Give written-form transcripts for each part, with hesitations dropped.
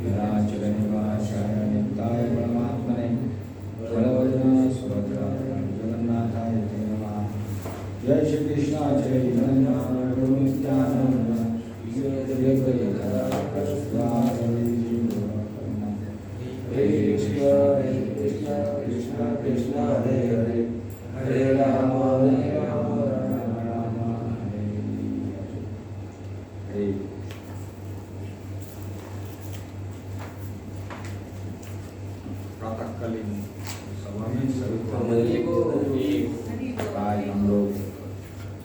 विराजनिवासाय नित्याय परमात्मने बलभद्राय सुभद्राय जगन्नाथाय ते नमः। जय श्री कृष्ण चैतन्य प्रभु नित्यानंद श्री अद्वैत गदाधर हरे कृष्ण कृष्ण कृष्ण हरे हरे हरे राम राम राम हरे हरे। प्रातःकालीन सभा में सभी को आज हम लोग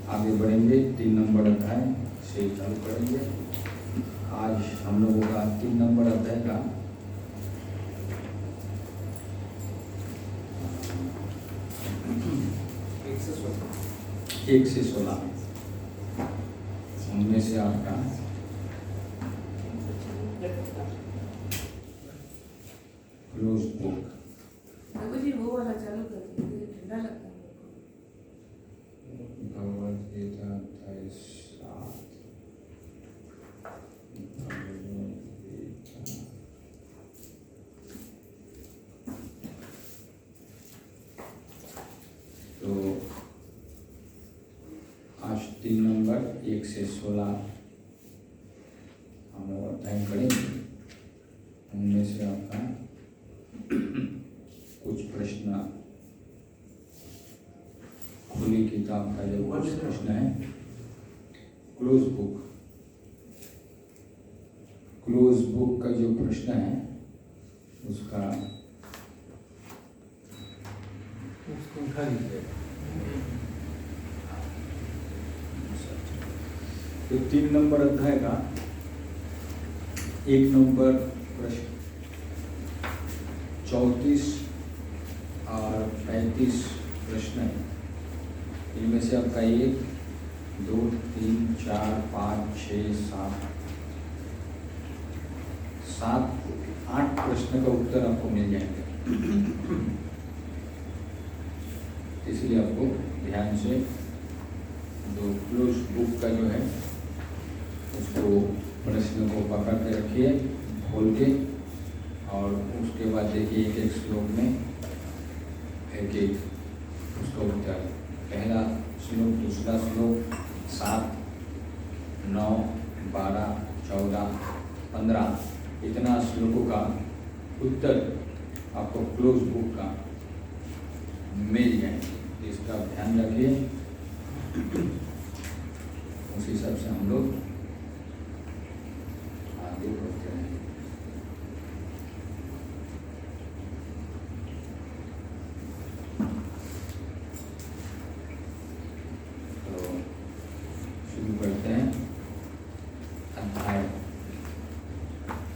आगे बढ़ेंगे। 3 नंबर अध्याय से चालू करेंगे। आज हम लोगों का 3 नंबर अध्याय का 1 से 16 उनमें से आपका क्लोज बुक वो वाला चालू कर दीजिए, ठंडा लगता है। भगवद गीता अध्याय 7 तो आज 3 नंबर 1 से 16 हम लोग अध्ययन करेंगे। उनमें से आपका कुछ प्रश्न खुली किताब का जो कुछ प्रश्न है, क्लोज बुक का जो प्रश्न है उसका उठा लीजिए। तो 3 नंबर अध्याय का 1 नंबर प्रश्न 34 और 35 प्रश्न है। इनमें से आपका 1 2 3 4 5 6 7 8 प्रश्न का उत्तर आपको मिल जाएंगे। इसलिए आपको ध्यान से जो क्लोज बुक का जो है उसको प्रश्न को पकड़ के रखिए, खोल के, और उसके बाद देखिए एक श्लोक में एक उसका उत्तर। पहला श्लोक, दूसरा श्लोक, 7 9 12 14 15 इतना श्लोकों का उत्तर आपको क्लोज बुक का मिल जाएंगे। इसका ध्यान रखिए। उस हिसाब से हम लोग आगे बढ़ते हैं। तो शुरू करते हैं। अध्याय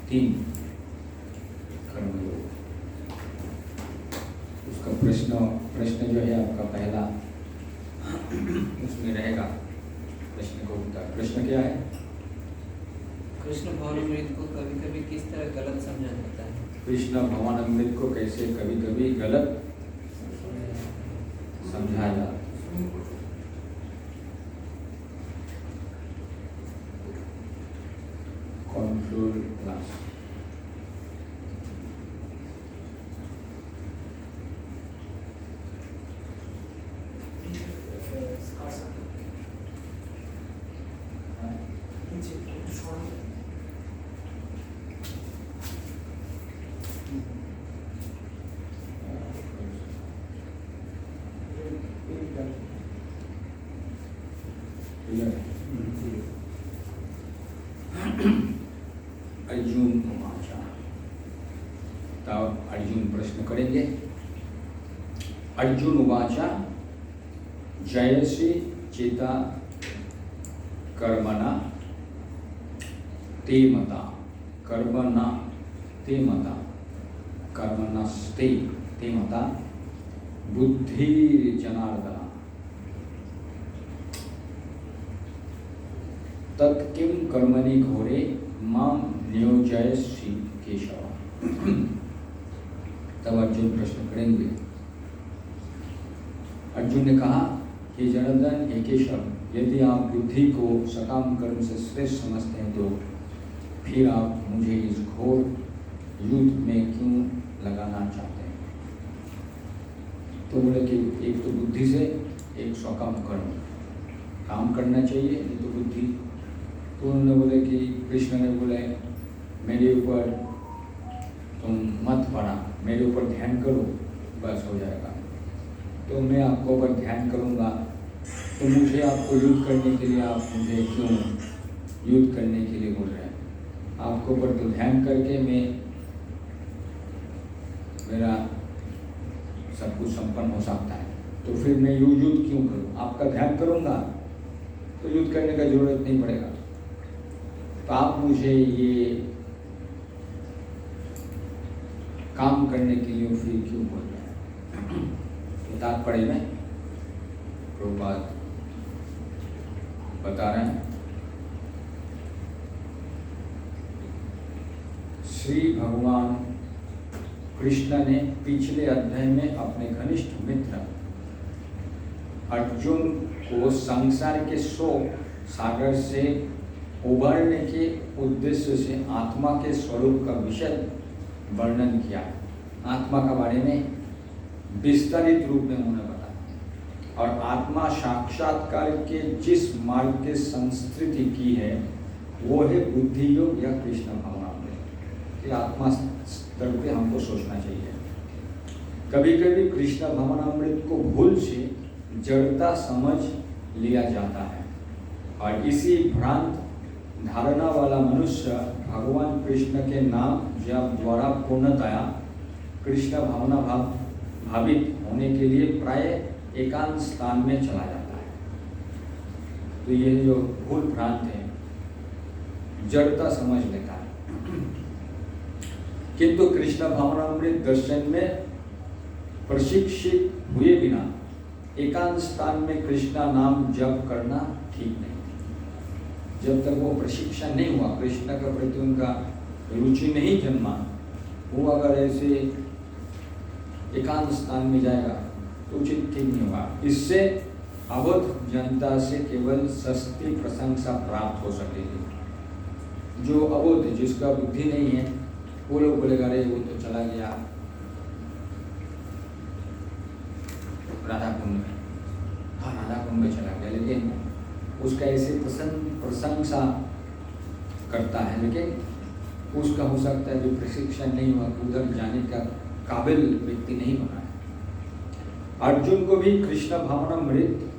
3 कर्मयोग। उसका प्रश्न जो है आपका पहला उसमें रहेगा प्रश्न को उत्तर। प्रश्न क्या है? कृष्ण भवनामृत को कभी कभी किस तरह गलत समझा जाता है? कृष्ण भवनामृत को कैसे कभी कभी गलत समझा जाता है? Control class. अर्जुन उवाचा। तब अर्जुन प्रश्न करेंगे। अर्जुन उवाचा जयसि चिता कर्मणा ते मता कर्मणा ते मता कर्मणस्ते ते मता बुद्धिर्जनार्दन तत्किं कर्मणि घोरे मां नियोजयसि केशव। तब अर्जुन प्रश्न करेंगे। अर्जुन ने कहा, हे जनार्दन, हे केशव, यदि आप बुद्धि को सकाम कर्म से श्रेष्ठ समझते हैं तो फिर आप मुझे इस घोर कम कर्म, काम करना चाहिए नहीं तो बुद्धि। तो उन्होंने बोले कि कृष्ण ने बोले मेरे ऊपर तुम मत पड़ा, मेरे ऊपर ध्यान करो बस हो जाएगा। तो मैं आपको ऊपर ध्यान करूँगा, तो मुझे आपको युद्ध करने के लिए आप मुझे क्यों युद्ध करने के लिए बोल रहे हैं? आपको ऊपर तो ध्यान करके मेरा सब कुछ संपन्न हो सकता है, तो फिर मैं युद्ध क्यों करूं? आपका ध्यान करूंगा तो युद्ध करने का जरूरत नहीं पड़ेगा। तो आप मुझे ये काम करने के लिए फिर क्यों बोल रहे हैं? तो तात्पर्य में प्रभुपाद बता रहे हैं, श्री भगवान कृष्ण ने पिछले अध्याय में अपने घनिष्ठ मित्र अर्जुन को संसार के शोक सागर से उबरने के उद्देश्य से आत्मा के स्वरूप का विशद वर्णन किया। आत्मा के बारे में विस्तारित रूप में उन्होंने बताया और आत्मा साक्षात्कार के जिस मार्ग के संस्कृति की है वो है बुद्धि योग या कृष्ण भावनामृत। कि आत्मा स्तर पे हमको सोचना चाहिए। कभी कभी कृष्ण भावनामृत को भूल से जड़ता समझ लिया जाता है और इसी भ्रांत धारणा वाला मनुष्य भगवान कृष्ण के नाम जप द्वारा पूर्णतया कृष्ण भावना भावित होने के लिए प्राय एकांत स्थान में चला जाता है। तो ये जो भूल भ्रांत है, जड़ता समझ लेता है। किंतु कृष्ण भावनामृत दर्शन में प्रशिक्षित हुए बिना एकांत स्थान में कृष्णा नाम जप करना ठीक नहीं। जब तक वो प्रशिक्षण नहीं हुआ, कृष्ण के प्रति उनका रुचि नहीं जन्मा, वो अगर ऐसे एकांत स्थान में जाएगा तो उचित ठीक नहीं होगा। इससे अवध जनता से केवल सस्ती प्रशंसा प्राप्त हो सकेगी। जो अवध, जिसका बुद्धि नहीं है, वो लोग बोलेगा अरे वो तो चला गया राधा कुंड में, हाँ राधा कुंड में चला गया, लेकिन उसका ऐसे प्रशंसा करता है, लेकिन उसका हो सकता है जो प्रशिक्षण नहीं हुआ, उधर जाने का काबिल व्यक्ति नहीं बना है। अर्जुन को भी कृष्ण भावनामृत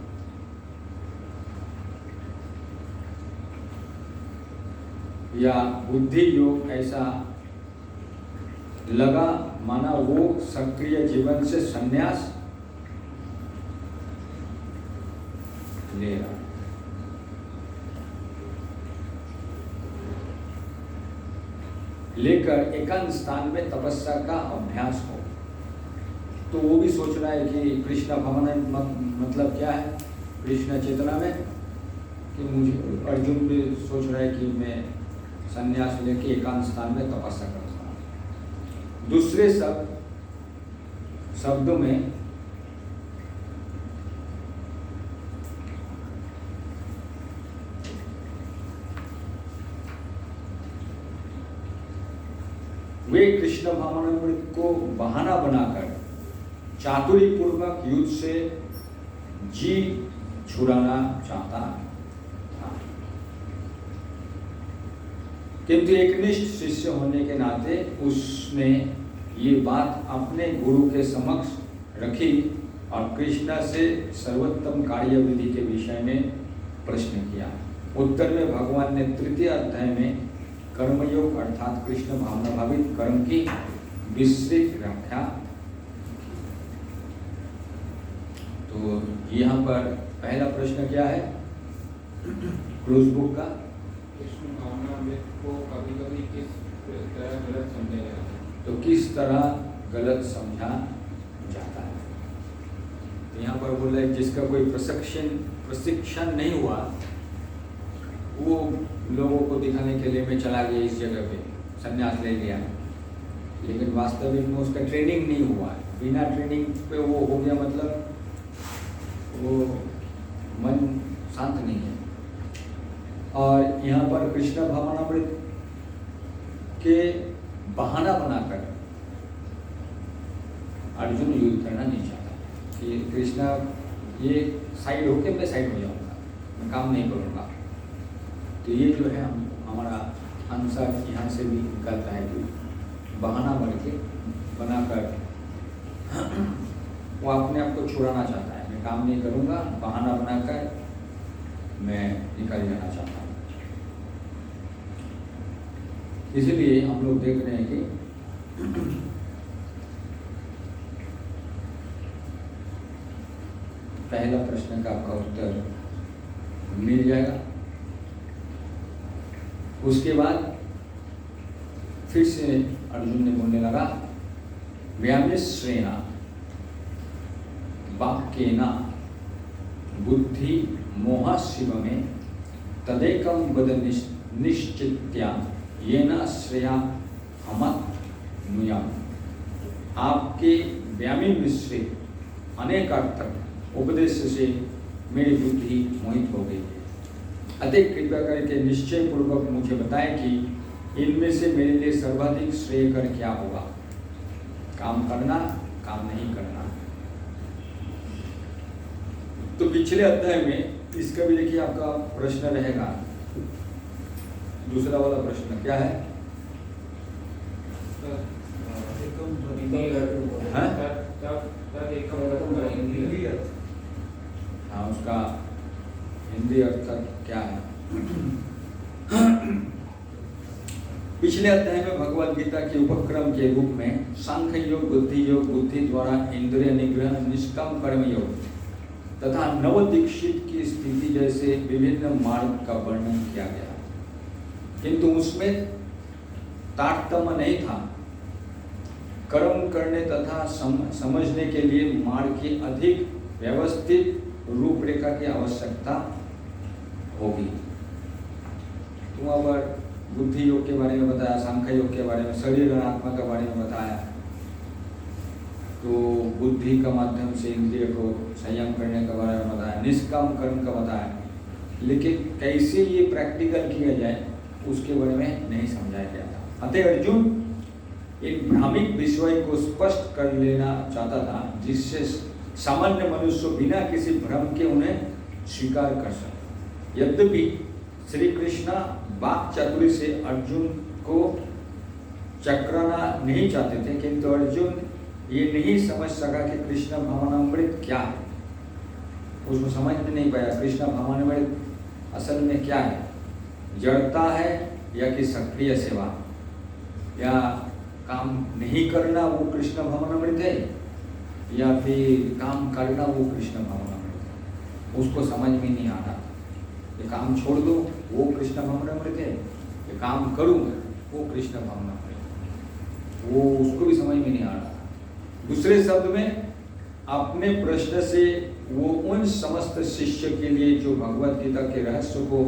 या बुद्धि योग ऐसा लगा माना वो सक्रिय जीवन से संन्यास ले रहा। लेकर एकांत स्थान में तपस्या का अभ्यास हो। तो वो भी सोच रहा है कि कृष्ण भावना मतलब क्या है कृष्ण चेतना में, कि मुझे अर्जुन भी सोच रहा है कि मैं संन्यास लेके एकांत स्थान में तपस्या करता हूँ। दूसरे शब्दों में वे कृष्ण भावनामृत को बहाना बनाकर चातुरी पूर्वक युद्ध से जी छुड़ाना चाहता था। किंतु एक निष्ठ शिष्य होने के नाते उसने ये बात अपने गुरु के समक्ष रखी और कृष्ण से सर्वोत्तम कार्य विधि के विषय में प्रश्न किया। उत्तर में भगवान ने तृतीय अध्याय में कर्मयोग अर्थात कृष्ण भावना भावित कर्म की विस्तृत व्याख्या। तो यहाँ पर पहला प्रश्न क्या है क्लोज बुक का? कृष्ण भावनामृत को कभी-कभी किस तरह गलत समझा जाता है? तो किस तरह गलत समझा जाता है? तो यहाँ पर बोला है जिसका कोई प्रशिक्षण नहीं हुआ, वो लोगों को दिखाने के लिए मैं चला गया इस जगह पे, संन्यास ले लिया, लेकिन वास्तविक में उसका ट्रेनिंग नहीं हुआ है। बिना ट्रेनिंग पे वो हो गया, मतलब वो मन शांत नहीं है। और यहाँ पर कृष्ण भावनामृत के बहाना बनाकर अर्जुन युद्ध करना नहीं चाहता कि कृष्णा ये साइड होके मैं साइड हो जाऊंगा, मैं काम नहीं करूंगा। तो ये जो है हमारा आंसर यहाँ से भी निकलता है कि बहाना बनाकर वो अपने आप को छुड़ाना चाहता है, मैं काम नहीं करूंगा, बहाना बनाकर मैं निकल जाना चाहता हूँ। इसलिए हम लोग देख रहे हैं कि पहला प्रश्न का आपका उत्तर मिल जाएगा। उसके बाद फिर से अर्जुन ने बोलने लगा, व्यामिश्रेणा वाक्येन बुद्धि मोह शिव में तदेकम वद निश्चित्या येन श्रेया हमत नुयाम। आपके व्यामी मिश्रित अनेक अर्थक उपदेश से मेरी बुद्धि मोहित हो गई है, अतः कृपया करके निश्चय पूर्वक मुझे बताएं कि इनमें से मेरे लिए सर्वाधिक श्रेयकर क्या होगा, काम करना, काम नहीं करना। तो पिछले अध्याय में इसका भी देखिए आपका प्रश्न रहेगा। दूसरा वाला प्रश्न क्या है? हाँ, उसका हिंदी अर्थ क्या है? पिछले अध्याय में भगवद गीता के उपक्रम के रूप में सांख्य योग, बुद्धि योग, बुद्धि द्वारा इंद्रिय निग्रह, निष्काम कर्म योग तथा नवदीक्षित की स्थिति जैसे विभिन्न मार्ग का वर्णन किया गया, किंतु उसमें तारतम्य नहीं था। कर्म करने तथा समझने के लिए मार्ग की अधिक व्यवस्थित रूपरेखा की आवश्यकता होगी। तो वहाँ पर बुद्धि योग के बारे में बताया, सांख्य योग के बारे में, शरीर और आत्मा के बारे में बताया। तो बुद्धि का माध्यम से इंद्रिय को संयम करने के बारे में बताया, निष्काम कर्म का बताया, लेकिन कैसे ये प्रैक्टिकल किया जाए उसके बारे में नहीं समझाया गया था। अतः अर्जुन एक भ्रामिक विषय को स्पष्ट कर लेना चाहता था, जिससे सामान्य मनुष्य बिना किसी भ्रम के उन्हें स्वीकार कर सके। यद्यपि श्री कृष्ण वाक चातुर्य से अर्जुन को चक्राना नहीं चाहते थे, किंतु अर्जुन ये नहीं समझ सका कि कृष्ण भावनामृत क्या है। उसको समझ में नहीं पाया कृष्ण भावनामृत असल में क्या है, जड़ता है या कि सक्रिय सेवा, या काम नहीं करना वो कृष्ण भावनामृत है, या फिर काम करना वो कृष्ण भावनामृत है। उसको समझ में नहीं आ रहा। ये काम छोड़ दो वो कृष्ण भावनामृत है, ये काम करूँ वो कृष्ण भावनामृत है, वो उसको भी समझ में नहीं आ रहा। दूसरे शब्द में अपने प्रश्न से वो उन समस्त शिष्य के लिए जो भगवद गीता के रहस्य को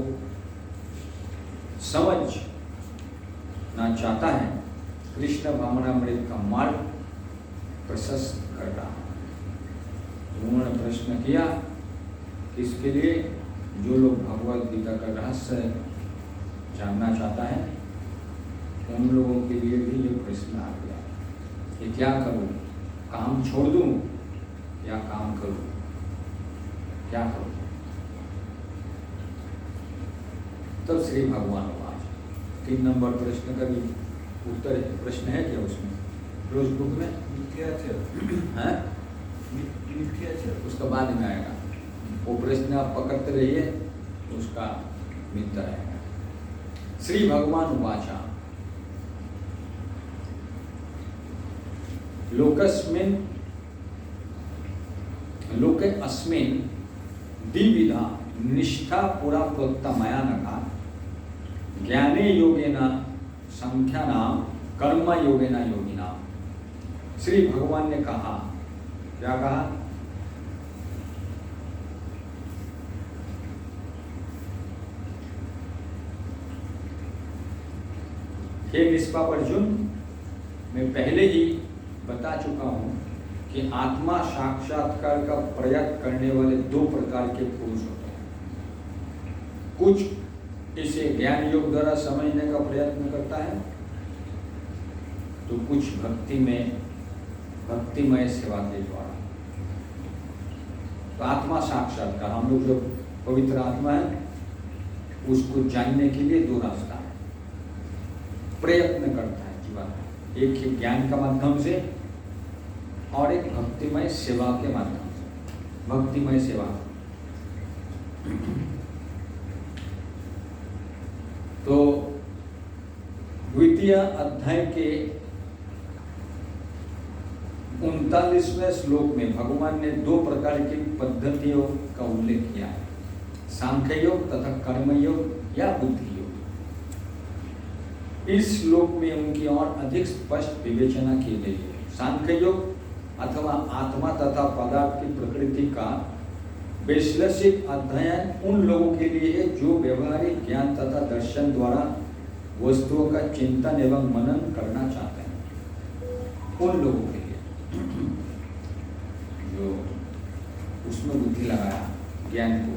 समझना चाहता है, कृष्ण भावनामृत का मार्ग प्रशस्त कर रहा है। उन्होंने प्रश्न किया इसके लिए जो लोग भगवद गीता का रहस्य जानना चाहता है, उन लोगों के लिए भी ये प्रश्न आ गया कि क्या करूं, काम छोड़ दूं या काम करूं, क्या करूं? तब श्री भगवान वाच 3 नंबर प्रश्न का भी उत्तर है। प्रश्न है क्या उसमें रोज बुक में? है उसका बाद में आएगा। वो प्रश्न आप पकड़ते रहिए, उसका मिलता रहेगा। श्री भगवान वाचा लोके अस्मिन् द्विविधा निष्ठा पुरा प्रोक्ता मया नघा ज्ञाने योगेन संख्यानाम कर्म योगेन योगिनाम। श्री भगवान ने कहा, क्या कहा? हे निष्पाप अर्जुन, मैं पहले ही बता चुका हूं कि आत्मा साक्षात्कार का प्रयत्न करने वाले 2 प्रकार के पुरुष होते हैं। कुछ इसे ज्ञान योग द्वारा समझने का प्रयत्न करता है, तो कुछ भक्तिमय सेवा के द्वारा। तो आत्मा साक्षात्कार, हम लोग जो पवित्र आत्मा है उसको जानने के लिए दो रास्ता है, प्रयत्न करता है जीवन, एक है ज्ञान का माध्यम से और एक भक्तिमय सेवा के माध्यम से। भक्तिमय सेवा तो द्वितीय अध्याय के 39वें श्लोक में भगवान ने दो प्रकार की पद्धतियों का उल्लेख किया है, सांख्य योग तथा कर्मयोग या बुद्धि योग। इस श्लोक में उनकी और अधिक स्पष्ट विवेचना की गई है। सांख्य योग अथवा आत्मा तथा पदार्थ की प्रकृति का विश्लेषित अध्ययन उन लोगों के लिए है जो व्यवहारिक ज्ञान तथा दर्शन द्वारा वस्तुओं का चिंतन एवं मनन करना चाहते हैं। उन लोगों के लिए जो उसमें बुद्धि लगाया ज्ञान को।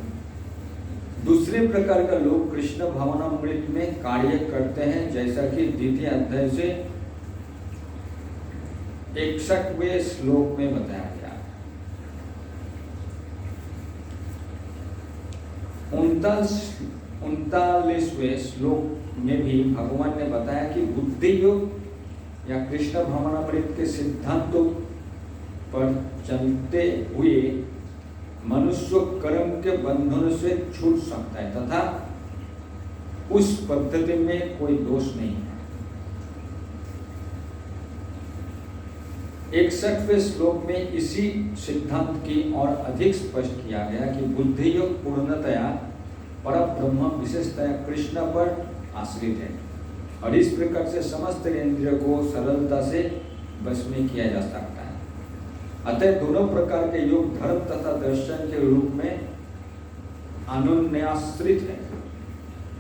दूसरे प्रकार का लोग कृष्ण भावनामृत में कार्य करते हैं, जैसा कि द्वितीय अध्याय से 61वें श्लोक में बताया गया। 39वें श्लोक में भी भगवान ने बताया कि बुद्धि योग या कृष्ण भावनामृत के सिद्धांतों पर चलते हुए मनुष्य कर्म के बंधनों से छूट सकता है तथा उस पद्धति में कोई दोष नहीं है। 61वें श्लोक में इसी सिद्धांत की और अधिक स्पष्ट किया गया कि बुद्धि योग पूर्णतया परब्रह्म विशेषतया कृष्ण पर आश्रित है और इस प्रकार से समस्त इंद्रियों को सरलता से बस में किया जा सकता है। अतः दोनों प्रकार के योग धर्म तथा दर्शन के रूप में अनुन्याश्रित है।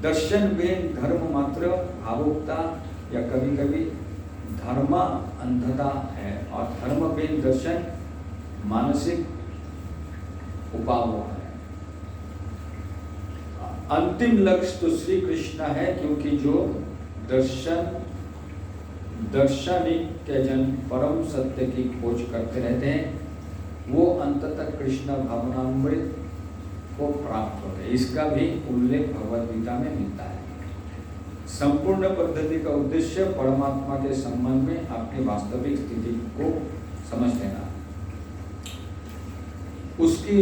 दर्शन भी धर्म मात्र भावुकता या कभी कभी धर्म अंधता है और धर्म भी दर्शन मानसिक उपाव है। अंतिम लक्ष्य तो श्री कृष्ण है, क्योंकि जो दार्शनिक के जन परम सत्य की खोज करते रहते हैं वो अंततः कृष्ण भावनामृत को प्राप्त होते हैं। इसका भी उल्लेख भगवद गीता में मिलता है। संपूर्ण पद्धति का उद्देश्य परमात्मा के संबंध में अपनी वास्तविक स्थिति को समझ लेना। उसकी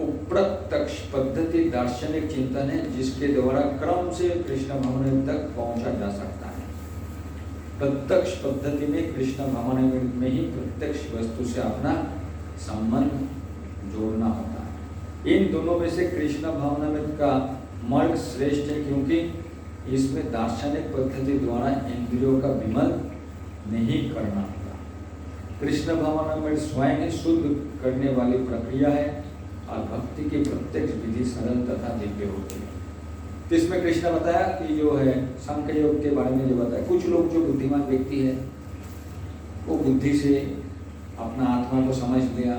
अप्रत्यक्ष पद्धति दार्शनिक चिंतन है, जिसके द्वारा क्रम से कृष्ण भावनामृत तक पहुंचा जा सकता है। प्रत्यक्ष पद्धति में कृष्ण भावनामृत में ही प्रत्यक्ष वस्तु से अपना संबंध जोड़ना होता है। इन दोनों में से कृष्ण भावनामृत का मार्ग श्रेष्ठ है, क्योंकि इसमें दार्शनिक पद्धति द्वारा इंद्रियों का विमल नहीं करना होता। कृष्ण भावनामृत स्वयं ही शुद्ध करने वाली प्रक्रिया है और भक्ति की प्रत्यक्ष विधि सरल तथा दिव्य होती है। तो इसमें कृष्ण बताया कि जो है सांख्य योग के बारे में जो बताया, कुछ लोग जो बुद्धिमान व्यक्ति है वो बुद्धि से अपना आत्मा को समझ लिया,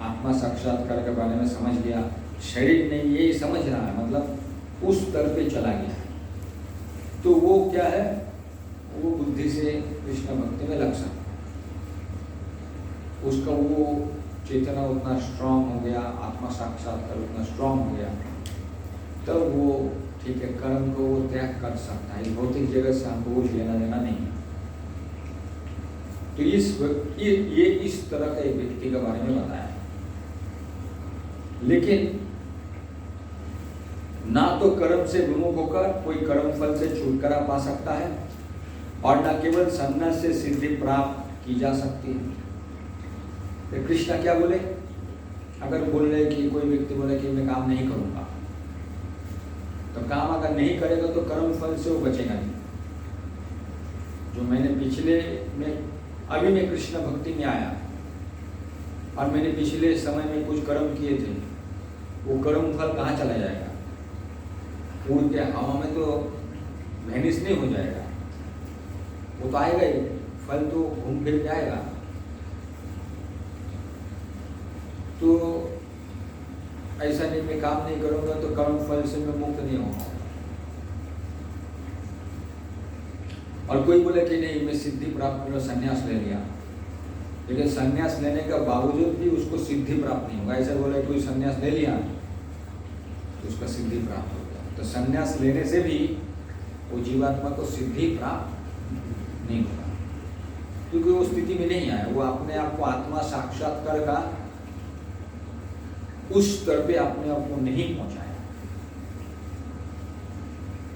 आत्मा साक्षात्कार के बारे में समझ लिया, शरीर नहीं ये समझ रहा है, मतलब उस स्तर पे चला गया है, तो वो क्या है, वो बुद्धि से कृष्ण भक्ति में लग सकता है। उसका वो चेतना उतना स्ट्रांग हो गया, आत्मा साक्षात्कार उतना स्ट्रांग हो गया, तब तो वो ठीक है कर्म को वो त्याग कर सकता है। भौतिक जगत से हमको कुछ लेना देना नहीं है। तो ये इस तरह का एक व्यक्ति के बारे में बताया। लेकिन ना तो कर्म से विमुख होकर कोई कर्म फल से छुटकारा पा सकता है और न केवल संन्यास से सिद्धि प्राप्त की जा सकती है। तो कृष्ण क्या बोले, अगर बोल रहे कि कोई व्यक्ति बोले कि मैं काम नहीं करूंगा, तो काम अगर नहीं करेगा तो कर्म फल से वो बचेगा नहीं। जो मैंने पिछले में अभी मैं कृष्ण भक्ति में आया और मैंने पिछले समय में कुछ कर्म किए थे, वो कर्म फल कहाँ चला जाएगा, उड़ के हवा में तो वैनिश नहीं हो जाएगा, वो तो आएगा ही, फल तो घूम फिर के आएगा। तो ऐसा नहीं मैं काम नहीं करूंगा तो कर्म फल से मैं मुक्त नहीं होगा। और कोई बोले कि नहीं मैं सिद्धि प्राप्त कर संन्यास ले लिया, लेकिन संन्यास लेने के बावजूद भी उसको सिद्धि प्राप्त नहीं होगा। ऐसा बोले कोई संन्यास ले लिया तो उसका सिद्धि प्राप्त हो गया, तो संन्यास लेने से भी वो जीवात्मा को सिद्धि प्राप्त नहीं होगा, क्योंकि वो स्थिति में नहीं आया। वो अपने आप को आत्मा साक्षात्कार का उस स्तर पे अपने आप को नहीं पहुंचाया।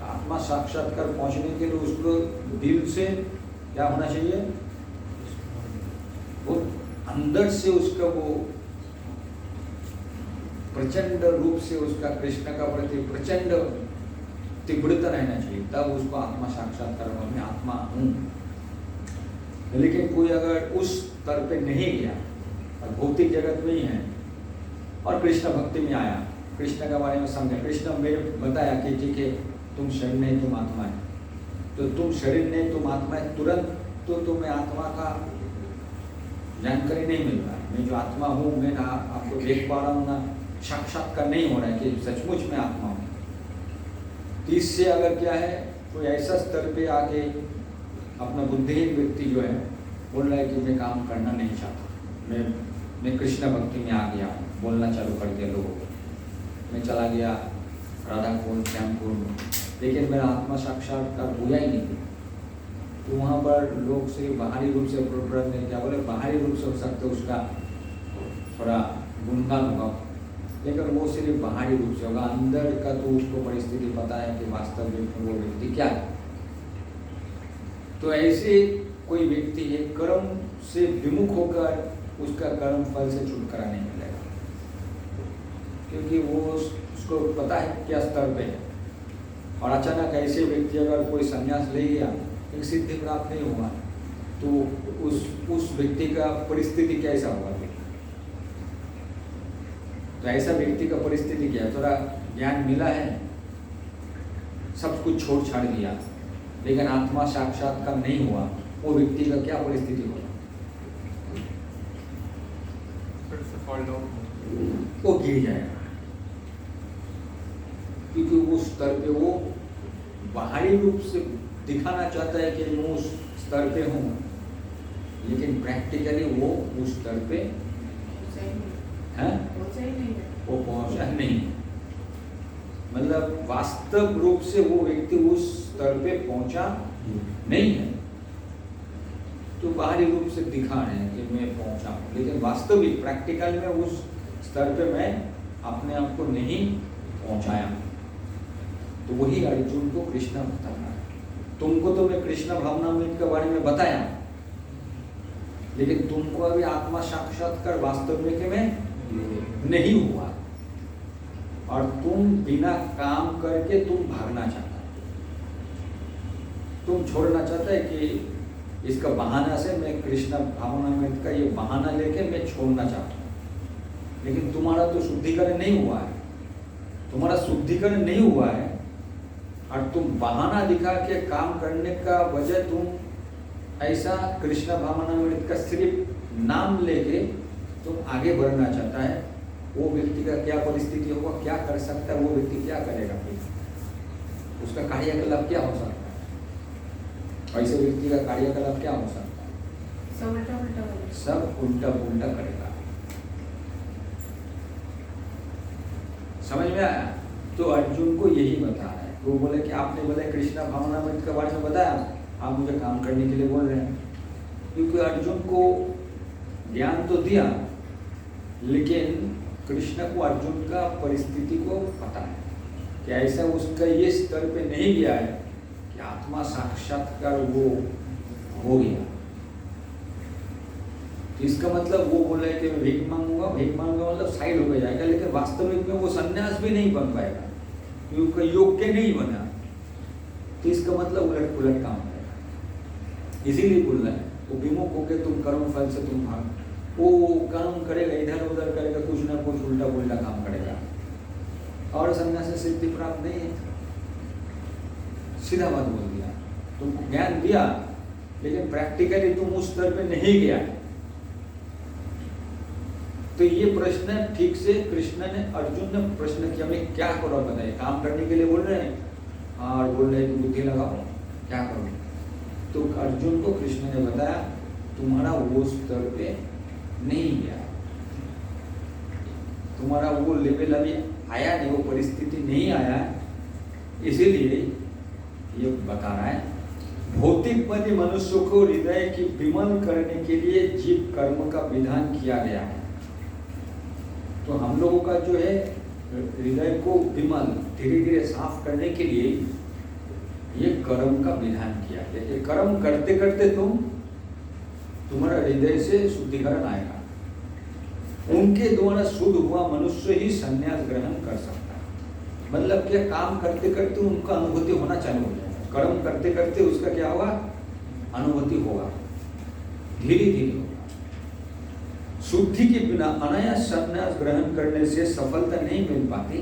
आत्मा साक्षात्कार पहुंचने के लिए उसको दिल से क्या होना चाहिए, वो अंदर से उसका वो प्रचंड रूप से उसका कृष्ण का प्रति प्रचंड तीव्रता रहना चाहिए, तब उसको आत्मा साक्षात्कार में आत्मा हूँ। लेकिन कोई अगर उस स्तर पे नहीं गया और भौतिक जगत में ही है और कृष्ण भक्ति में आया, कृष्ण के बारे में समझा, कृष्ण मेरे बताया कि ठीक है तुम शरीर नहीं तुम आत्मा है, तो तुम शरीर नहीं तुम आत्मा है, तुरंत तो तुम्हें आत्मा का जानकारी नहीं मिल रहा है। मैं जो आत्मा हूँ, मैं ना आपको देख पा रहा हूँ, ना साक्षात्कार नहीं हो रहा है कि सचमुच में आत्मा हूँ। इससे अगर क्या है, कोई ऐसा स्तर पे आके अपना बुद्धिहीन व्यक्ति जो है बोल रहा है कि मैं काम करना नहीं चाहता, मैं कृष्ण भक्ति में आ गया, बोलना चालू कर दिया लोगों को, मैं चला गया राधा कुंड श्याम कुंड, लेकिन मेरा आत्मा साक्षात्कार हुआ ही नहीं। तो वहाँ पर लोग सिर्फ बाहरी रूप से क्या बोले, बाहरी रूप से हो सकता है उसका थोड़ा गुणगान होगा, लेकिन वो सिर्फ बाहरी रूप से होगा, अंदर का तो उसको परिस्थिति पता है कि वास्तव में वो व्यक्ति क्या है। तो ऐसे कोई व्यक्ति है, कर्म से विमुख होकर उसका कर्म फल से छुटकारा नहीं मिलेगा, क्योंकि वो उसको पता है क्या स्तर पे है। और अचानक ऐसे व्यक्ति अगर कोई संन्यास ले गया, एक सिद्धि प्राप्त नहीं हुआ, तो उस व्यक्ति का परिस्थिति कैसा होगा। तो ऐसा व्यक्ति का परिस्थिति क्या है, थोड़ा ज्ञान मिला है, सब कुछ छोड़ छाड़ दिया, लेकिन आत्मा साक्षात्कार नहीं हुआ, वो व्यक्ति का क्या परिस्थिति होगा, वो गिर जाएगा। क्योंकि उस स्तर पे वो बाहरी रूप से दिखाना चाहता है कि मैं उस स्तर पे हूँ, लेकिन प्रैक्टिकली वो उस स्तर पे है वो पहुंचा नहीं, मतलब वास्तव रूप से वो व्यक्ति उस स्तर पे पहुंचा नहीं है। तो बाहरी रूप से दिखा रहे हैं कि मैं पहुंचा हूँ, लेकिन वास्तविक प्रैक्टिकल में उस स्तर पे मैं अपने आप को नहीं पहुंचाया। तो वही अर्जुन को कृष्ण बता रहा है। तुमको तो मैं कृष्ण भावनामृत के बारे में बताया, लेकिन तुमको अभी आत्मा साक्षात्कार वास्तविक में नहीं हुआ, और तुम बिना काम करके तुम भागना चाहता है, तुम छोड़ना चाहता है कि इसका बहाना से मैं कृष्ण भावनामृत का ये बहाना लेके मैं छोड़ना चाहता हूँ, लेकिन तुम्हारा तो शुद्धिकरण नहीं हुआ है, तुम्हारा शुद्धिकरण नहीं हुआ है, और तुम बहाना दिखा के काम करने का वजह तुम ऐसा कृष्ण भावनामृत का सिर्फ नाम लेके तुम आगे बढ़ना चाहता है। वो व्यक्ति का क्या परिस्थिति होगा, क्या कर सकता है, वो व्यक्ति क्या करेगा, उसका कार्यकलाप क्या हो सकता है, ऐसे व्यक्ति का कार्यकलाप क्या हो सकता है, सब उल्टा पुल्टा करेगा। समझ में आया। तो अर्जुन को यही बता रहा है। तो वो बोले कि आपने बोले कृष्ण भावनामृत के बारे में बताया, आप मुझे काम करने के लिए बोल रहे हैं, क्योंकि अर्जुन को ज्ञान तो दिया, लेकिन कृष्ण को अर्जुन का परिस्थिति को पता है कि ऐसा उसका ये स्तर पे नहीं गया है कि आत्मा साक्षात्कार वो हो गया। तो इसका मतलब वो बोले कि मैं भीख मांगूंगा, भीख मांगूंगा मतलब साइड होकर जाएगा, लेकिन वास्तविक में वो सन्यास भी नहीं बन पाएगा, क्योंकि योग्य नहीं बना। तो इसका मतलब उलट पुलट काम करेगा। इसीलिए बोल रहा है वो विमुख होकर तुम कर्म फल से तुम भाग, वो काम करेगा, इधर उधर करेगा, कुछ ना कुछ उल्टा पुल्टा काम करेगा, और सन्यास से सिद्धि प्राप्त नहीं है। सीधा बात बोल दिया, तुमको ज्ञान दिया, लेकिन प्रैक्टिकली तुम उस स्तर पे नहीं गया। तो ये प्रश्न ठीक से कृष्ण ने, अर्जुन ने प्रश्न किया, मैं क्या करो बताइए, काम करने के लिए बोल रहे हैं और बोल रहे हैं कि बुद्धि लगाओ, क्या करो। तो अर्जुन को कृष्ण ने बताया तुम्हारा वो स्तर पे नहीं गया, तुम्हारा वो लेवल अभी आया नहीं, वो परिस्थिति नहीं आया, इसीलिए ये बता रहा है। भौतिक बने मनुष्य को हृदय की विमल करने के लिए जीव कर्म का विधान किया गया है। तो हम लोगों का जो है हृदय को विमल धीरे धीरे साफ करने के लिए ये कर्म का विधान किया गया। ये कर्म करते करते तुम्हारा हृदय से शुद्धिकरण आएगा। उनके द्वारा शुद्ध हुआ मनुष्य ही संन्यास ग्रहण कर सकता है। मतलब क्या, काम करते करते उनका अनुभूति होना चालू हो जाएगा। कर्म करते करते उसका क्या होगा, अनुभूति होगा, धीरे धीरे होगा। शुद्धि के बिना अनायास संन्यास ग्रहण करने से सफलता नहीं मिल पाती।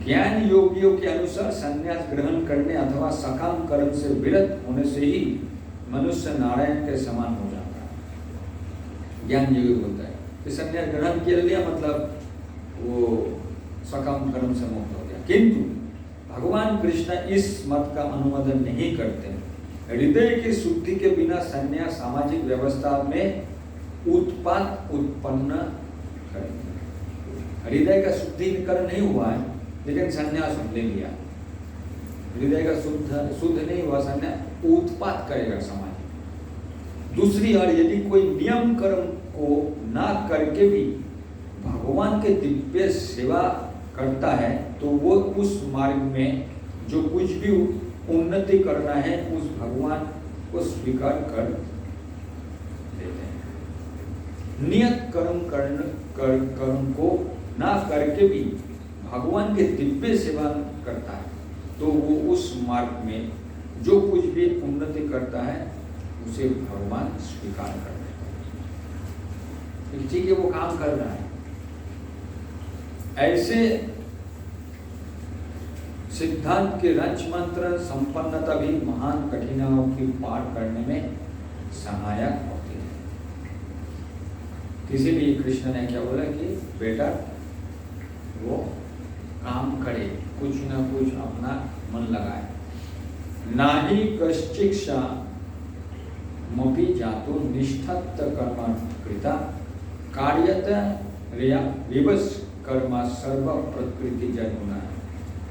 ज्ञान योगियों के अनुसार संन्यास ग्रहण करने अथवा सकाम कर्म से विरत होने से ही मनुष्य नारायण के समान हो जाता है। ज्ञान योगी होता है कि संन्यास ग्रहण कर लिया, मतलब वो सकाम कर्म से मुक्त हो गया। किंतु भगवान कृष्ण इस मत का अनुमोदन नहीं करते। हृदय की शुद्धि के बिना संन्यास सामाजिक व्यवस्था में उत्पात उत्पन्न करेंगे। हृदय का शुद्धिकरण नहीं हुआ है, लेकिन संन्यास ले लिया। हृदय का शुद्ध नहीं हुआ, संन्यास उत्पात करेगा समाज। दूसरी ओर यदि कोई नियम कर्म को ना करके भी भगवान के दिव्य सेवा करता है, तो वो उस मार्ग में जो कुछ भी उन्नति करना है उस भगवान को स्वीकार कर देते हैं। नियत कर्म को ना करके भी भगवान के दिव्य सेवा करता है, तो वो उस मार्ग में जो कुछ भी उन्नति करता है उसे भगवान स्वीकार कर देते हैं। ठीक है, वो काम कर रहा है। ऐसे सिद्धांत के रंच मंत्र संपन्नता भी महान कठिनाइयों की पार करने में सहायक होती है। इसीलिए कृष्ण ने क्या बोला कि बेटा वो काम करे, कुछ ना कुछ अपना मन लगाए। नाहि कश्चिक्षा मपि जातो निष्ठत कर्म कृता कार्यत विवश कर्मा सर्व प्रकृति जन गुना है।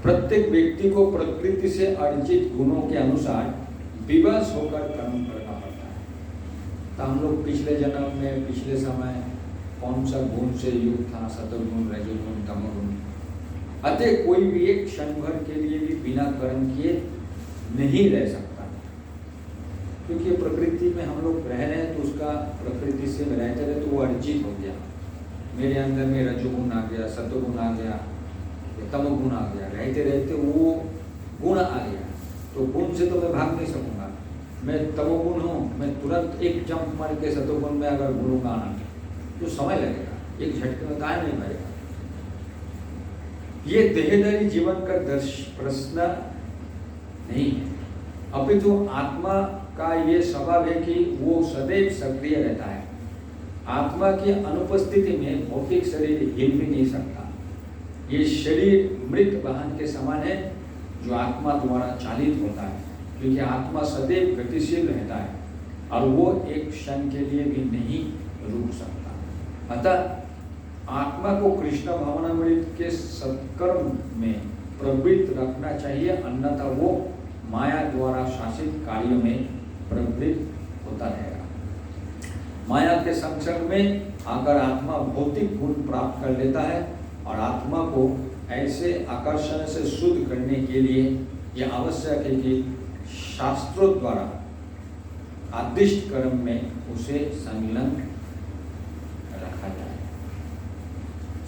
प्रत्येक व्यक्ति को प्रकृति से अर्जित गुणों के अनुसार विवश होकर कर्म करना पड़ता है। तो हम लोग पिछले जन्म में, पिछले समय कौन सा गुण से युक्त था, सतगुण, रजोगुण, तमोगुण। अतः कोई भी एक क्षण भर के लिए भी बिना कर्म किए नहीं रह सकता, क्योंकि प्रकृति में हम लोग रह रहे हैं तो उसका प्रकृति से रहते रहे तो वो अर्जित हो गया। मेरे अंदर में रजोगुण आ गया, सतोगुण आ गया, तमोगुण आ गया, रहते रहते वो गुण आ गया, तो गुण से तो मैं भाग नहीं सकूंगा। मैं तमोगुण हूँ, मैं तुरंत एक जंप मार के सतोगुण में अगर घुलूंगा ना तो समय लगेगा, एक झटके में काहे नहीं भरेगा। ये देहधारी जीवन का प्रश्न नहीं है, अपितु आत्मा का ये स्वभाव है कि वो सदैव सक्रिय रहता है। आत्मा की अनुपस्थिति में भौतिक शरीर हिल भी नहीं सकता। ये शरीर मृत वाहन के समान है जो आत्मा द्वारा चालित होता है, क्योंकि आत्मा सदैव गतिशील रहता है और वो एक क्षण के लिए भी नहीं रुक सकता। अतः आत्मा को कृष्ण भावनामृत के सत्कर्म में प्रवृत्त रखना चाहिए, अन्यथा वो माया द्वारा शासित कार्यों में प्रवृत्त होता रहेगा। माया के संसर्ग में आकर आत्मा भौतिक गुण प्राप्त कर लेता है और आत्मा को ऐसे आकर्षण से शुद्ध करने के लिए यह आवश्यक है कि शास्त्रों द्वारा आदिष्ट कर्म में उसे संलग्न रखा जाए।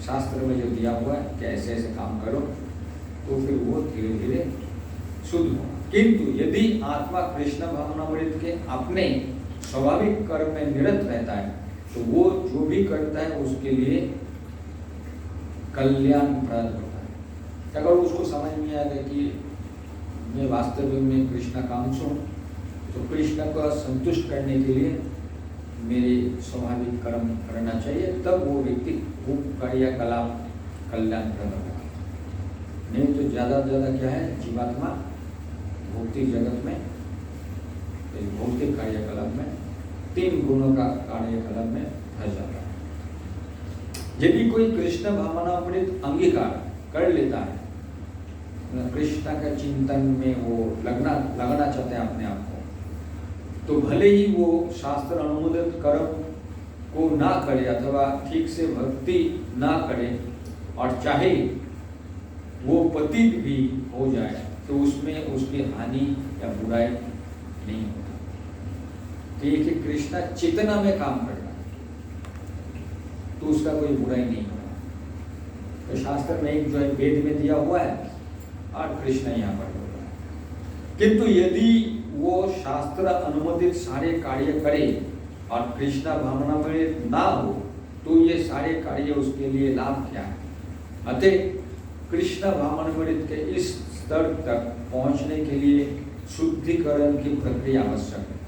शास्त्र में जो दिया हुआ है कि ऐसे ऐसे काम करो, तो फिर वो धीरे धीरे शुद्ध होगा। किंतु यदि आत्मा कृष्ण भावनामृत के अपने स्वाभाविक कर्म में निरत रहता है, तो वो जो भी करता है उसके लिए कल्याणप्रद होता है। अगर उसको समझ में आ गया कि मैं वास्तविक में कृष्णाकांक्ष हूँ, तो कृष्ण को संतुष्ट करने के लिए मेरे स्वाभाविक कर्म करना चाहिए, तब वो व्यक्ति वो क्रियाकलाप कल्याणप्रद होगा। नहीं तो ज़्यादा से ज़्यादा क्या है, जीवात्मा भौतिक जगत में भौतिक कार्यकलाप में, 3 गुणों का कार्यकलाप में फंस जाता है। यदि कोई कृष्ण भावनामृत अंगीकार कर लेता है, कृष्ण के चिंतन में वो लगना चाहते हैं अपने आप को, तो भले ही वो शास्त्र अनुमोदित कर्म को ना करे अथवा ठीक से भक्ति ना करे, और चाहे वो पतित भी हो जाए, तो उसमें उसकी हानि या बुराई नहीं होती। तो ये कि कृष्णा चेतना में काम कर रहा है, तो उसका कोई बुराई नहीं होगा। तो शास्त्र में एक जो है वेद में दिया हुआ है और कृष्ण यहाँ पर बोल रहा है। किंतु यदि वो शास्त्र अनुमोदित सारे कार्य करे और कृष्णा भावना में ना हो, तो ये सारे कार्य उसके लिए लाभ क्या है? अतः कृष्ण भावनामृत के इस स्तर तक पहुंचने के लिए शुद्धिकरण की प्रक्रिया आवश्यक है।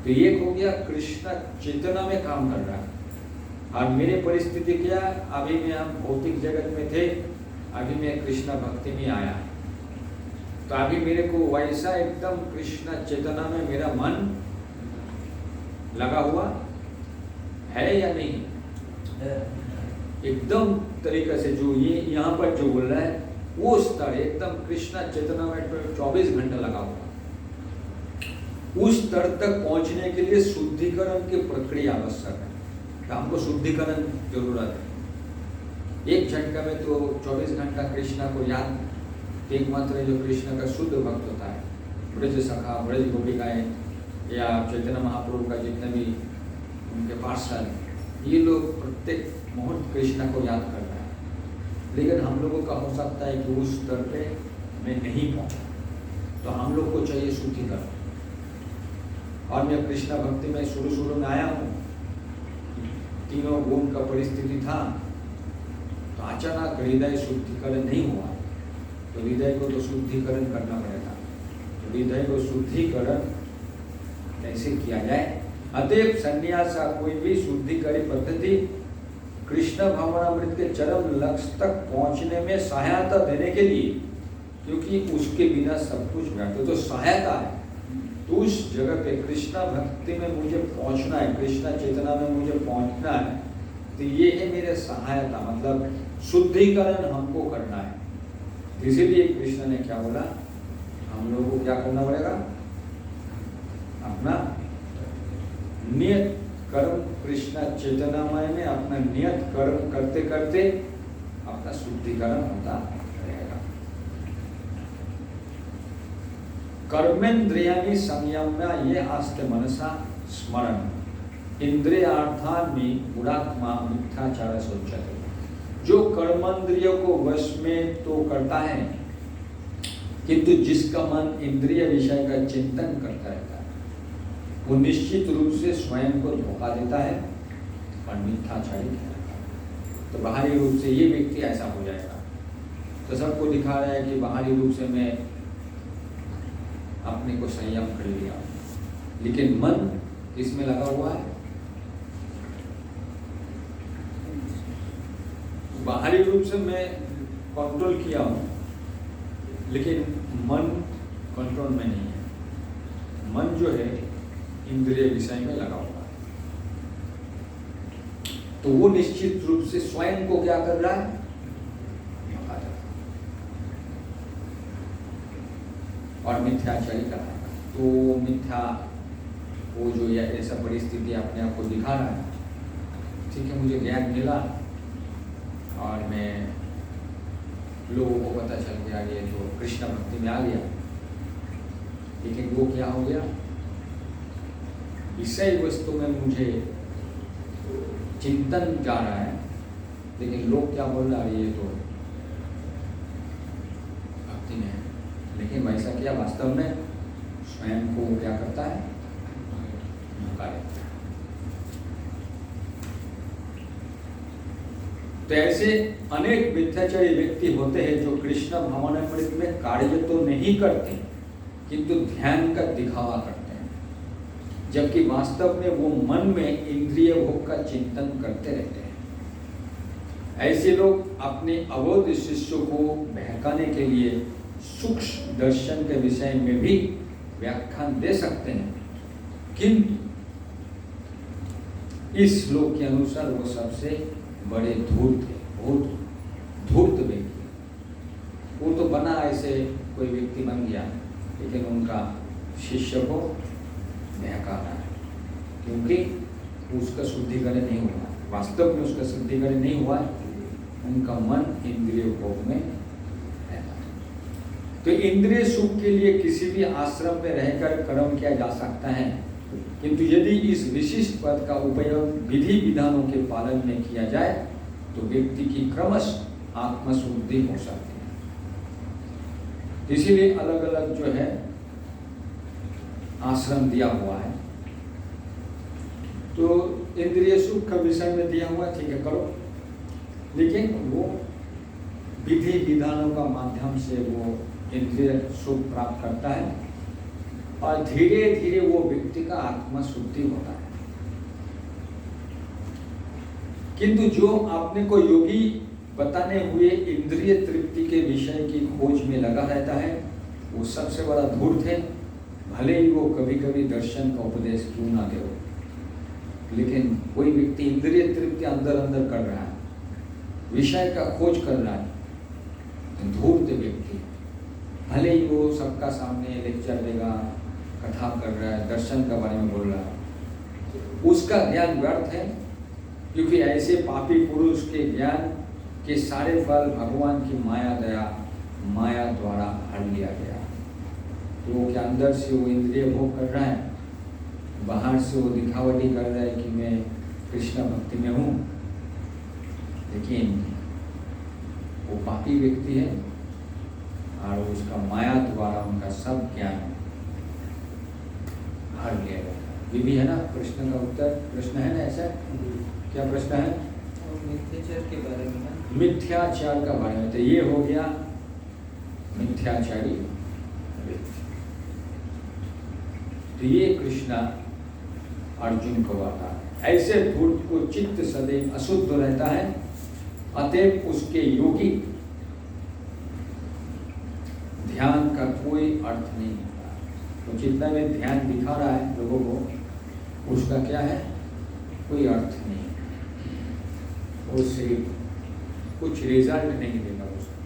तो ये हो गया कृष्ण चेतना में काम कर रहा है। और मेरी परिस्थिति क्या, अभी मैं हम भौतिक जगत में थे, अभी मैं कृष्ण भक्ति में आया, तो अभी मेरे को वैसा एकदम कृष्ण चेतना में मेरा मन लगा हुआ है या नहीं? एकदम तरीके से जो ये यहाँ पर जो बोल रहा है वो स्तर एकदम कृष्ण चेतना में 24 घंटा लगा हुआ। उस स्तर तक पहुंचने के लिए शुद्धिकरण की प्रक्रिया आवश्यक है। हमको शुद्धिकरण जरूरत है। एक झटका में तो 24 घंटा कृष्णा को याद, एकमात्र जो कृष्ण का शुद्ध भक्त होता है, ब्रज सखा, ब्रज गोपिकाएं या चैतन्य महाप्रभु का जितने भी उनके पार्षद, ये लोग प्रत्येक मुहूर्त कृष्णा को याद कर रहे हैं। लेकिन हम लोगों का हो सकता है कि उस स्तर पे मैं नहीं पहुंचा, तो हम लोग को चाहिए शुद्धिकरण। और मैं कृष्णा भक्ति में शुरू में आया हूँ, तीनों गुण का परिस्थिति था, तो अचानक हृदय शुद्धिकरण नहीं हुआ, तो हृदय को तो शुद्धिकरण करना पड़ेगा। तो हृदय को शुद्धिकरण कैसे किया जाए? अतएव संन्यास का कोई भी शुद्धिकारी पद्धति कृष्ण भावनामृत के चरम लक्ष्य तक पहुंचने में सहायता देने के लिए, क्योंकि उसके बिना सब कुछ व्यर्थ, तो सहायता है। तो उस जगह पे कृष्णा भक्ति में मुझे पहुंचना है, कृष्णा चेतना में मुझे पहुंचना है, तो ये है मेरे सहायता, मतलब शुद्धिकरण हमको करना है। इसीलिए कृष्ण ने क्या बोला, हम लोगों को क्या करना पड़ेगा? अपना नियत कर्म कृष्ण चेतनामय में अपना नियत कर्म करते करते अपना शुद्धिकरण होता रहेगा। कर्मेंद्रियाणि संयम्य ये आस्ते मनसा स्मरण इंद्रियार्थानि गुणात्मा मिथ्याचार सोचते। जो कर्मेंद्रियों को वश में तो करता है, किंतु जिसका मन इंद्रिय विषय का चिंतन करता रहता है, वो निश्चित रूप से स्वयं को धोखा देता है और मिथ्याचारी कहलाता है। तो बाहरी रूप से ये व्यक्ति ऐसा हो जाएगा, तो सबको दिखा रहा है कि बाहरी रूप से मैं अपने को संयम कर लिया, लेकिन मन इसमें लगा हुआ है। बाहरी रूप से मैं कंट्रोल किया हूँ, लेकिन मन कंट्रोल में नहीं है। मन जो है इंद्रिय विषय में लगा हुआ है, तो वो निश्चित रूप से स्वयं को क्या कर रहा है? और मिथ्याचारी कर रहा है। तो मिथ्या वो जो या ऐसा परिस्थिति अपने आप को दिखा रहा है, ठीक है, मुझे ज्ञान मिला और मैं लोगों को पता चल गया ये जो कृष्ण भक्ति में आ गया, लेकिन वो क्या हो गया? विषय वस्तु में मुझे चिंतन जा रहा है, लेकिन लोग क्या बोल रहा है, ये तो भक्ति में है। लेकिन वैसा क्या वास्तव में स्वयं को क्या करता है? धोखा देता है। तो ऐसे अनेक मिथ्याचारी व्यक्ति होते हैं जो कृष्ण भावनामृत में कार्य तो नहीं करते, किंतु ध्यान का दिखावा करते हैं, जबकि वास्तव में वो मन में इंद्रिय भोग का चिंतन करते रहते हैं। ऐसे लोग अपने अबोध शिष्यों को बहकाने के लिए सूक्ष्म दर्शन के विषय में भी व्याख्यान दे सकते हैं, किंतु इस श्लोक के अनुसार वो सबसे बड़े धूर्त थे, बहुत धूर्त व्यक्ति। वो तो बना ऐसे कोई व्यक्ति बन गया, लेकिन उनका शिष्य को बहकाना है, क्योंकि उसका शुद्धिकरण नहीं हुआ, वास्तव में उसका शुद्धिकरण नहीं हुआ, उनका मन इंद्रिय भोग में रहता है। तो इंद्रिय सुख के लिए किसी भी आश्रम में रहकर कर्म किया जा सकता है, किंतु यदि इस विशिष्ट पद का उपयोग विधि विधानों के पालन में किया जाए तो व्यक्ति की क्रमशः आत्मशुद्धि हो सकती है। इसीलिए अलग अलग जो है आश्रम दिया हुआ है। तो इंद्रिय सुख का विषय में दिया हुआ, ठीक है करो, लेकिन वो विधि विधानों का माध्यम से वो इंद्रिय सुख प्राप्त करता है और धीरे धीरे वो व्यक्ति का आत्मा शुद्धि होता है। किंतु जो आपने को योगी बताने हुए इंद्रिय तृप्ति के विषय की खोज में लगा रहता है, वो सबसे बड़ा धूर्त है। भले ही वो कभी कभी दर्शन का उपदेश क्यों ना दे, लेकिन कोई व्यक्ति इंद्रिय तृप्ति अंदर अंदर कर रहा है, विषय का खोज कर रहा है, धूर्त व्यक्ति, भले ही वो सबका सामने लेक्चर देगा, कथा कर रहा है, दर्शन के बारे में बोल रहा है, उसका ज्ञान व्यर्थ है, क्योंकि ऐसे पापी पुरुष के ज्ञान के सारे फल भगवान की माया द्वारा हर लिया गया। तो वो क्या अंदर से वो इंद्रिय भोग कर रहा है, बाहर से वो दिखावटी कर रहा है कि मैं कृष्ण भक्ति में हूँ, लेकिन वो पापी व्यक्ति है और उसका माया द्वारा उनका सब ज्ञान हर लिया जाता है। भी है ना प्रश्न का उत्तर, प्रश्न है ना ऐसा, क्या प्रश्न है? मिथ्याचार के बारे में ना, मिथ्याचार का बारे में। तो ये हो गया मिथ्याचारी व्यक्ति। तो ये कृष्णा अर्जुन को बता, ऐसे धूर्त को चित्त सदैव अशुद्ध रहता है, अतएव उसके योगी ध्यान का कोई अर्थ नहीं होता। तो जितना भी ध्यान दिखा रहा है लोगों को, उसका क्या है, कोई अर्थ नहीं, उससे कुछ रिजल्ट नहीं देगा उसको।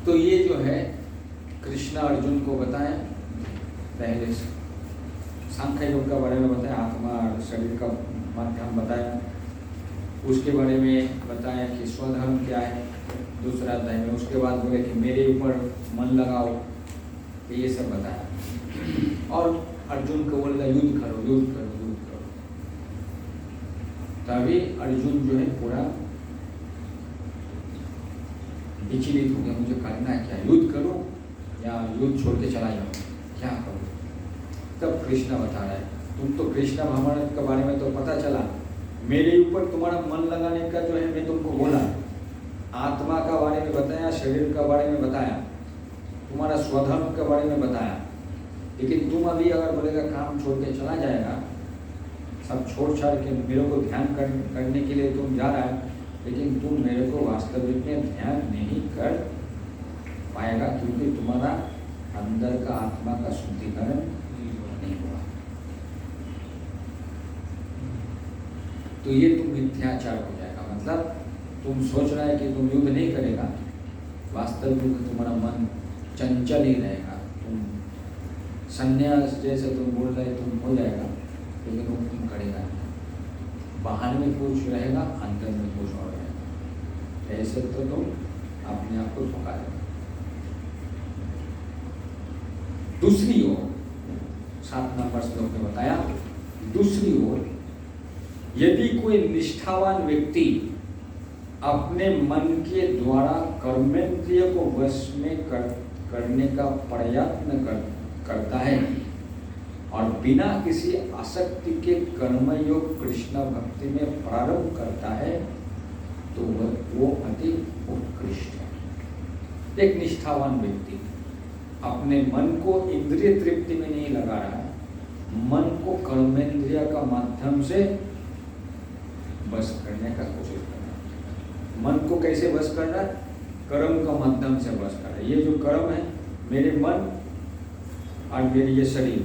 तो ये जो है कृष्णा अर्जुन को बताएं, पहले सांख्य योग का बारे में बताया, आत्मा और शरीर का माध्यम बताया, उसके बारे में बताया कि स्वधर्म क्या है दूसरा अध्याय में, उसके बाद बोले कि मेरे ऊपर मन लगाओ, तो ये सब बताया। और अर्जुन को बोलेगा युद्ध करो युद्ध करो युद्ध करो। तभी अर्जुन जो है पूरा विचलित हो गया, मुझे करना है क्या, युद्ध करो या युद्ध छोड़ के चला जाओ, क्या करो। तब कृष्णा बता रहा है, तुम तो कृष्णा महाभारत के बारे में तो पता चला, मेरे ऊपर तुम्हारा मन लगाने का जो है मैं तुमको बोला, आत्मा का बारे में बताया, शरीर का बारे में बताया, तुम्हारा स्वधर्म के बारे में बताया, लेकिन तुम अभी अगर बोलेगा काम छोड़ के चला जाएगा, सब छोड़ छाड़ के मेरे को ध्यान करने के लिए तुम जा रहा है, लेकिन तुम मेरे को वास्तविक में ध्यान नहीं कर पाएगा, क्योंकि तुम्हारा अंदर का आत्मा का शुद्धिकरण नहीं हुआ। तो ये तुम मिथ्याचार हो जाएगा, मतलब तुम सोच रहा है कि तुम युद्ध नहीं करेगा, वास्तविक में तुम्हारा मन चंचल ही रहेगा, तुम संन्यास जैसे तुम बोल रहे तुम हो जाएगा, लेकिन वो तुम करेगा नहीं, बाहर में कुछ रहेगा, अंदर में कुछ और रहेगा, ऐसे तो तुम अपने आप को धोखा देगा। दूसरी ओर 7 नंबर श्लोक में बताया, दूसरी ओर यदि कोई निष्ठावान व्यक्ति अपने मन के द्वारा कर्मेंद्रिय को वश में करने का प्रयत्न करता है और बिना किसी आसक्ति के कर्मयोग कृष्ण भक्ति में प्रारंभ करता है, तो वो अति उत्कृष्ट है। एक निष्ठावान व्यक्ति अपने मन को इंद्रिय तृप्ति में नहीं लगा रहा है, मन को कर्मेंद्रिय का माध्यम से बस करने का कोशिश करना। मन को कैसे बस करना? कर्म का माध्यम से बस करना। ये जो कर्म है, मेरे मन और मेरे ये शरीर,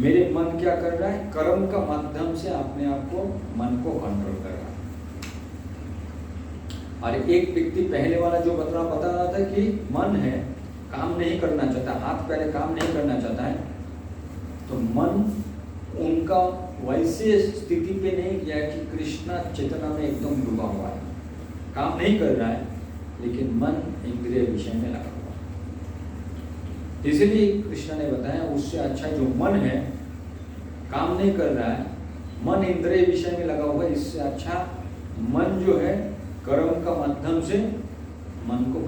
मेरे मन क्या कर रहा है, कर्म का माध्यम से अपने आप को, मन को कंट्रोल कर रहा है। और एक व्यक्ति पहले वाला जो बता रहा था कि मन है, काम नहीं करना चाहता, हाथ पैर काम नहीं करना चाहता है, तो मन उनका वैसे स्थिति पे नहीं गया कि कृष्णा चेतना में एकदम डूबा हुआ है, काम नहीं कर रहा है, लेकिन मन इंद्रिय विषय में लगा हुआ है। इसलिए कृष्णा ने बताया उससे अच्छा जो मन है, काम नहीं कर रहा है, मन इंद्रिय विषय में लगा हुआ है, इससे अच्छा मन जो है कर्म का माध्यम से मन को